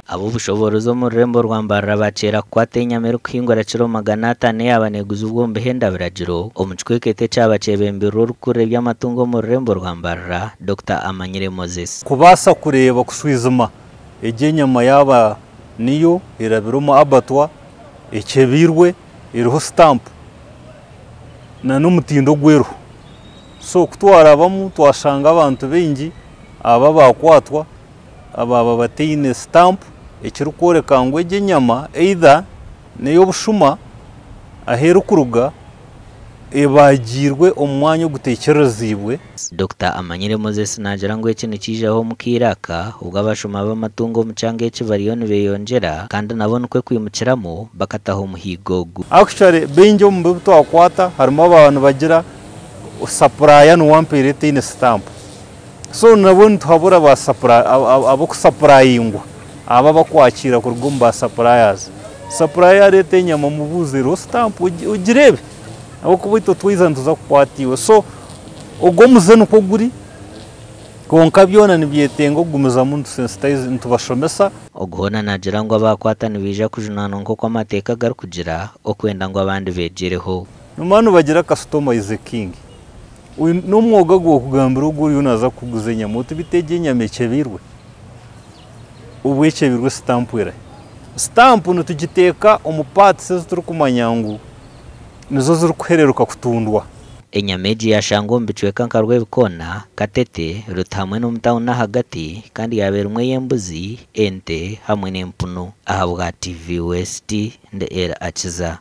abo bushoborozo mu rurembo rwambarra bacera kwatenya meru kwingora ciro magana 5 yabaneguza ubwombe henda biragiro omuchwekete cyabacebembero rukure by'amatungo mu rurembo rwambarra Dr. Amanyire Moses kubasa kureba kuswizuma ejenyama yaba niyo irabirumo abatwa ekebirwe iriho stamp na n'umutindo gwero so kutwara bamu twashanga abantu bengi aba bakwatwa aba bateyine stamp ekirukore kangwe ejenyama either neyo bushuma aheru kuruga ebagirwe omwanya gutekerezibwe. Dr. Amanyire Moses nagira ngo ikintu kijeho mukiraka ubwo abashuma b'amatungo mucange cy'Ibariyoni beyongera kandi nabone kwe kwimukiramo bakataho muhigogu. Actually benjo mu buto akwata harimo abantu bagira supplier no wampirete in stamp so nabone tuhabura ba supplier abo kusuppliingwa aba bakwakira ku rugomba suppliers lete nyama mu buzero stamp ugirebe abo kubito twizana tuza kwatiwe so ubwo muzeno ko guri konka byona nibyetengo gumuza mu sensitize ntubashomesa oguhona nagira ngo abakwatana bija kujunana nko kwamateka gar kugira okwenda ngo abandi bejereho numanu bagira customer is a king n'umwoga gwo kugambira uguri unaza kuguzenya mutu bitege nyameke birwe ubweke birwe stamp wera stamp no tugiteka umupati se turi kumanyangu nizo ziri kuhereruka kutundwa enyameji ya shangombe chweka nkarwe bikona katete rutamwe n'umutawuna hagati kandi yabera umwe yembuzi ente hamwe n'empuno ahabwa TV West nde era akiza